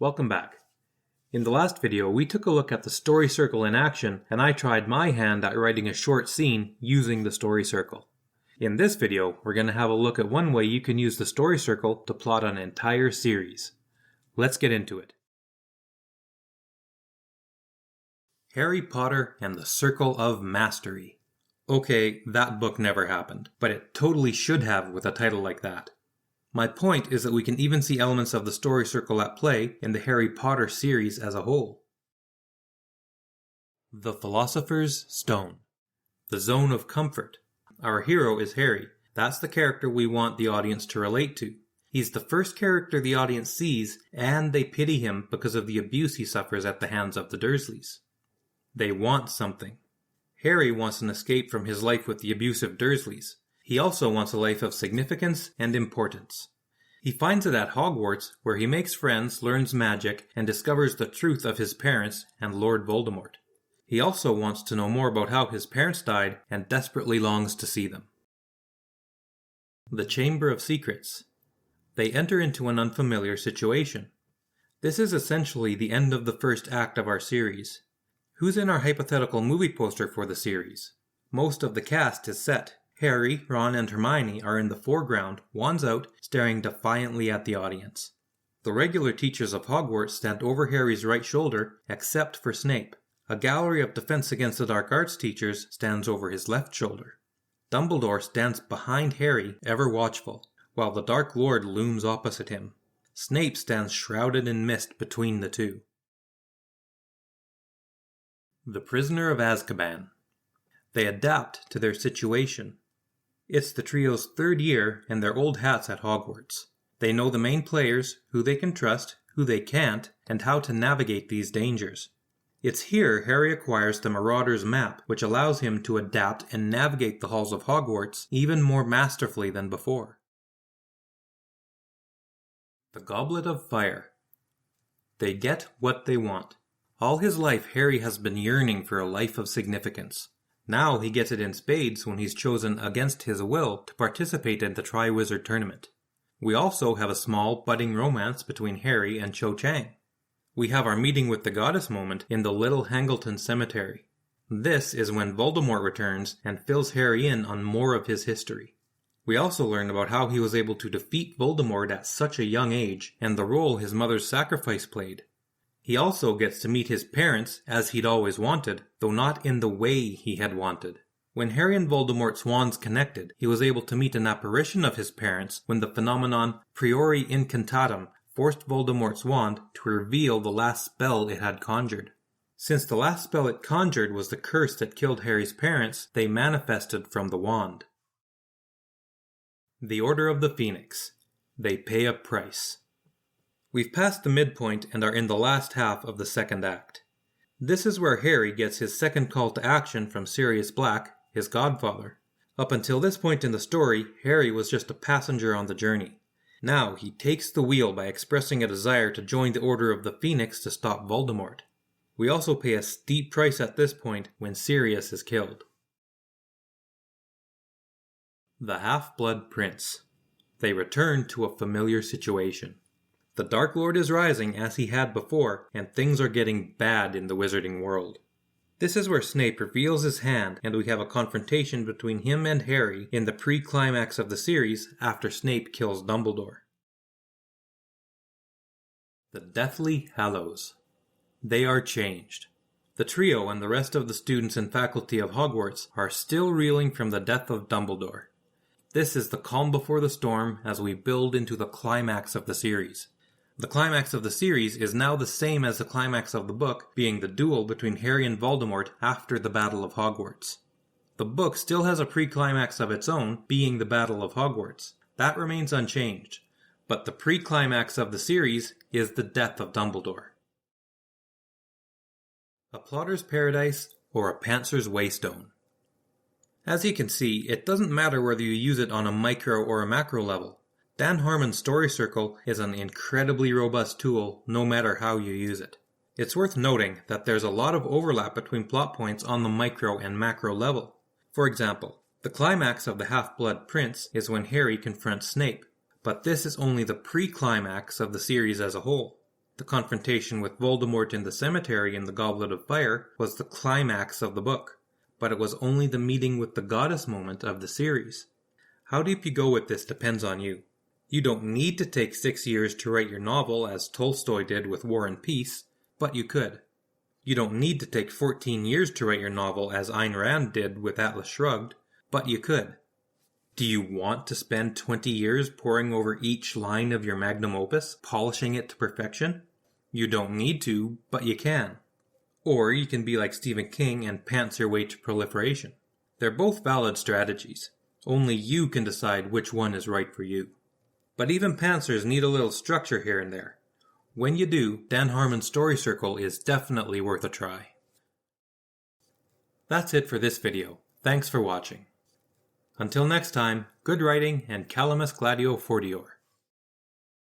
Welcome back. In the last video, we took a look at the story circle in action, and I tried my hand at writing a short scene using the story circle. In this video, we're going to have a look at one way you can use the story circle to plot an entire series. Let's get into it. Harry Potter and the Circle of Mastery. Okay, that book never happened, but it totally should have with a title like that. My point is that we can even see elements of the story circle at play in the Harry Potter series as a whole. The Philosopher's Stone. The Zone of Comfort. Our hero is Harry. That's the character we want the audience to relate to. He's the first character the audience sees, and they pity him because of the abuse he suffers at the hands of the Dursleys. They want something. Harry wants an escape from his life with the abusive Dursleys. He also wants a life of significance and importance. He finds it at Hogwarts, where he makes friends, learns magic, and discovers the truth of his parents and Lord Voldemort. He also wants to know more about how his parents died and desperately longs to see them. The Chamber of Secrets. They enter into an unfamiliar situation. This is essentially the end of the first act of our series. Who's in our hypothetical movie poster for the series? Most of the cast is set. Harry, Ron, and Hermione are in the foreground, wands out, staring defiantly at the audience. The regular teachers of Hogwarts stand over Harry's right shoulder, except for Snape. A gallery of Defense Against the Dark Arts teachers stands over his left shoulder. Dumbledore stands behind Harry, ever watchful, while the Dark Lord looms opposite him. Snape stands shrouded in mist between the two. The Prisoner of Azkaban. They adapt to their situation. It's the trio's third year and their old hats at Hogwarts. They know the main players, who they can trust, who they can't, and how to navigate these dangers. It's here Harry acquires the Marauder's Map, which allows him to adapt and navigate the halls of Hogwarts even more masterfully than before. The Goblet of Fire. They get what they want. All his life, Harry has been yearning for a life of significance. Now he gets it in spades when he's chosen against his will to participate in the Triwizard Tournament. We also have a small, budding romance between Harry and Cho Chang. We have our meeting with the goddess moment in the Little Hangleton Cemetery. This is when Voldemort returns and fills Harry in on more of his history. We also learn about how he was able to defeat Voldemort at such a young age and the role his mother's sacrifice played. He also gets to meet his parents as he'd always wanted, though not in the way he had wanted. When Harry and Voldemort's wands connected, he was able to meet an apparition of his parents when the phenomenon Priori Incantatem forced Voldemort's wand to reveal the last spell it had conjured. Since the last spell it conjured was the curse that killed Harry's parents, they manifested from the wand. The Order of the Phoenix. They pay a price. We've passed the midpoint and are in the last half of the second act. This is where Harry gets his second call to action from Sirius Black, his godfather. Up until this point in the story, Harry was just a passenger on the journey. Now he takes the wheel by expressing a desire to join the Order of the Phoenix to stop Voldemort. We also pay a steep price at this point when Sirius is killed. The Half-Blood Prince. They return to a familiar situation. The Dark Lord is rising as he had before, and things are getting bad in the wizarding world. This is where Snape reveals his hand, and we have a confrontation between him and Harry in the pre-climax of the series after Snape kills Dumbledore. The Deathly Hallows. They are changed. The trio and the rest of the students and faculty of Hogwarts are still reeling from the death of Dumbledore. This is the calm before the storm as we build into the climax of the series. The climax of the series is now the same as the climax of the book, being the duel between Harry and Voldemort after the Battle of Hogwarts. The book still has a pre-climax of its own, being the Battle of Hogwarts. That remains unchanged, but the pre-climax of the series is the death of Dumbledore. A Plotter's Paradise or a Pantser's Waystone. As you can see, it doesn't matter whether you use it on a micro or a macro level. Dan Harmon's Story Circle is an incredibly robust tool no matter how you use it. It's worth noting that there's a lot of overlap between plot points on the micro and macro level. For example, the climax of The Half-Blood Prince is when Harry confronts Snape, but this is only the pre-climax of the series as a whole. The confrontation with Voldemort in the cemetery in the Goblet of Fire was the climax of the book, but it was only the meeting with the goddess moment of the series. How deep you go with this depends on you. You don't need to take 6 years to write your novel as Tolstoy did with War and Peace, but you could. You don't need to take 14 years to write your novel as Ayn Rand did with Atlas Shrugged, but you could. Do you want to spend 20 years poring over each line of your magnum opus, polishing it to perfection? You don't need to, but you can. Or you can be like Stephen King and pants your way to proliferation. They're both valid strategies. Only you can decide which one is right for you. But even pantsers need a little structure here and there. When you do, Dan Harmon's Story Circle is definitely worth a try. That's it for this video. Thanks for watching. Until next time, good writing and Calamus Gladio Fortior.